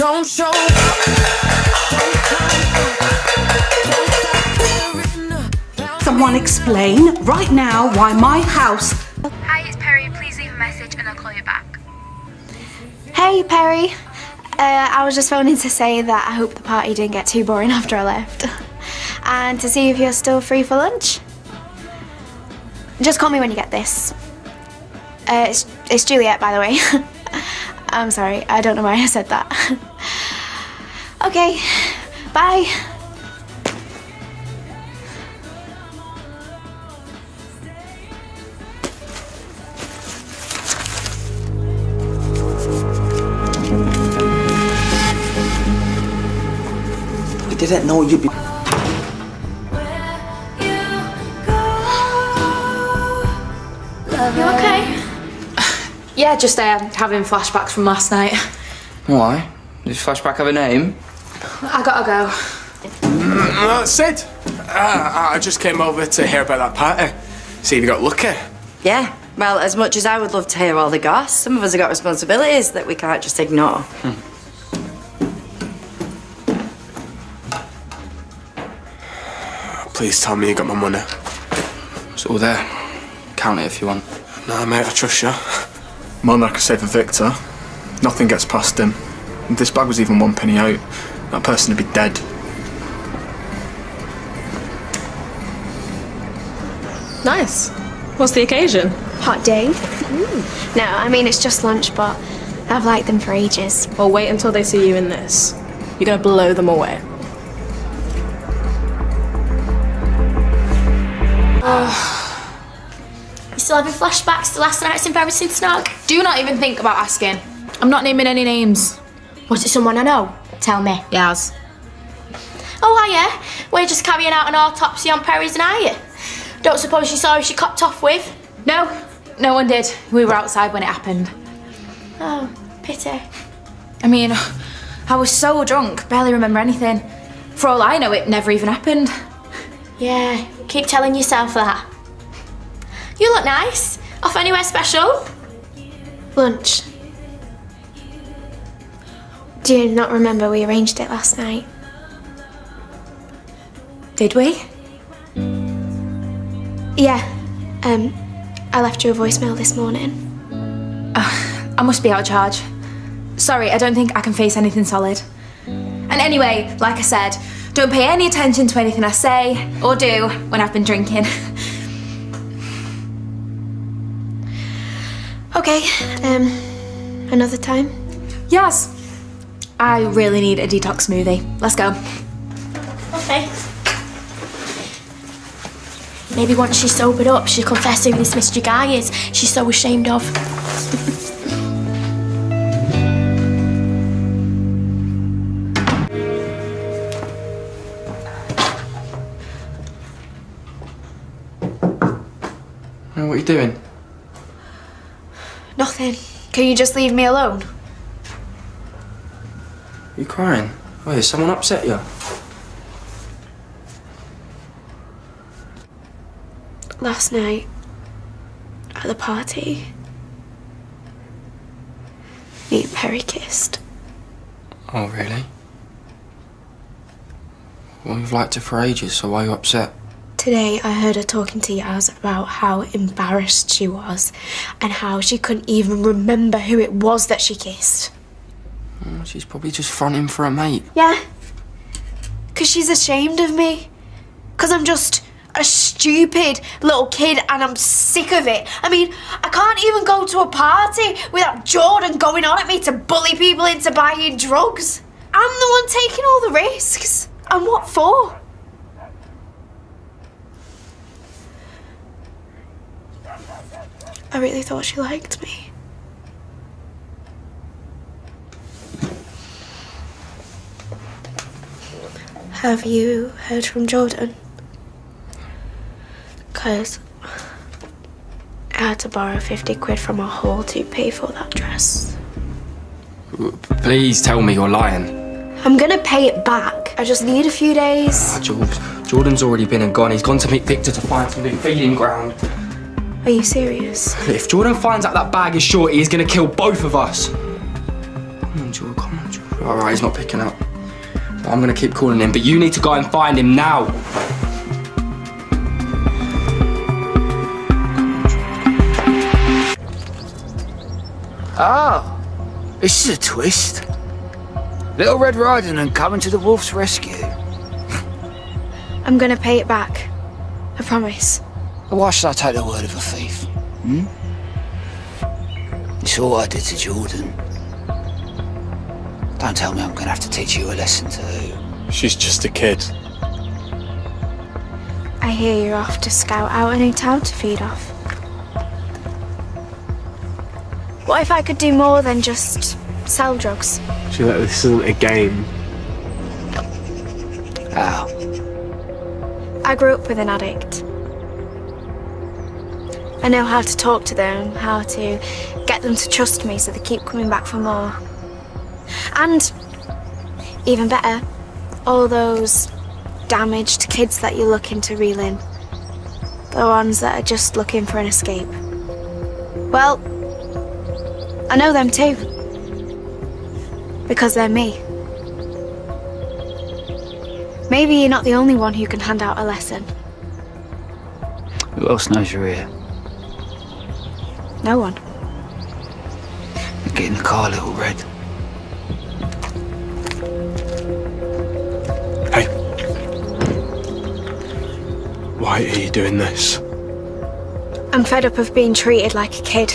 Don't show up. Someone explain right now why my house... Hi, it's Perry. Please leave a message and I'll call you back. Hey, Perry. I was just phoning to say that I hope the party didn't get too boring after I left. And to see if you're still free for lunch. Just call me when you get this. It's Juliet, by the way. I'm sorry, I don't know why I said that. Okay, bye. We didn't know you'd be... You okay? Yeah, just having flashbacks from last night. Why? Does flashback have a name? I gotta go. Sid, I just came over to hear about that party. See if you got lucky. Yeah, well, as much as I would love to hear all the goss, some of us have got responsibilities that we can't just ignore. Please tell me you got my money. It's all there. Count it if you want. Nah, mate, I trust you. Monarch saved the victor. Nothing gets past him. If this bag was even 1 penny out, that person would be dead. Nice. What's the occasion? Hot day? No, I mean, it's just lunch, but I've liked them for ages. Well, wait until they see you in this. You're gonna blow them away. You still having flashbacks to last night's embarrassing snog? Do not even think about asking. I'm not naming any names. Was it someone I know? Tell me. Yaz. Oh, hiya. We're just carrying out an autopsy on Perry's and I. Don't suppose you saw who she copped off with? No, no one did. We were outside when it happened. Oh, pity. I mean, I was so drunk, barely remember anything. For all I know, it never even happened. Yeah, keep telling yourself that. You look nice. Off anywhere special? Lunch. Do you not remember we arranged it last night? Did we? Yeah. I left you a voicemail this morning. I must be out of charge. Sorry, I don't think I can face anything solid. And anyway, like I said, don't pay any attention to anything I say or do when I've been drinking. Okay, another time? Yes. I really need a detox smoothie. Let's go. Okay. Maybe once she's sobered up, she'll confess who this Mr. Guy is she's so ashamed of. What are you doing? Nothing. Can you just leave me alone? Are you crying? Wait, has someone upset you? Last night, at the party, me and Perry kissed. Oh, really? Well, you've liked her for ages, so why are you upset? Today, I heard her talking to Yaz about how embarrassed she was and how she couldn't even remember who it was that she kissed. Oh, she's probably just fronting for a mate. Yeah, because she's ashamed of me. Because I'm just a stupid little kid and I'm sick of it. I mean, I can't even go to a party without Jordan going on at me to bully people into buying drugs. I'm the one taking all the risks. And what for? I really thought she liked me. Have you heard from Jordan? 'Cause I had to borrow 50 quid from a hall to pay for that dress. Please tell me you're lying. I'm gonna pay it back. I just need a few days. Jordan's already been and gone. He's gone to meet Victor to find some new feeding ground. Are you serious? If Jordan finds out that bag is short, he's gonna kill both of us. Come on, Joel, come on, Joel. All right, he's not picking up. I'm gonna keep calling him, but you need to go and find him now. Ah, this is a twist. Little Red Riding Hood coming to the wolf's rescue. I'm gonna pay it back. I promise. Why should I take the word of a thief? Hmm? You saw what I did to Jordan. Don't tell me I'm gonna have to teach you a lesson too. She's just a kid. I hear you're off to scout out a new town to feed off. What if I could do more than just sell drugs? Juliet, this isn't a game. How? I grew up with an addict. I know how to talk to them, how to get them to trust me so they keep coming back for more. And, even better, all those damaged kids that you're looking to reel in. The ones that are just looking for an escape. Well, I know them too. Because they're me. Maybe you're not the only one who can hand out a lesson. Who else knows you're here? No one. Get in the car, Little Red. Hey. Why are you doing this? I'm fed up of being treated like a kid.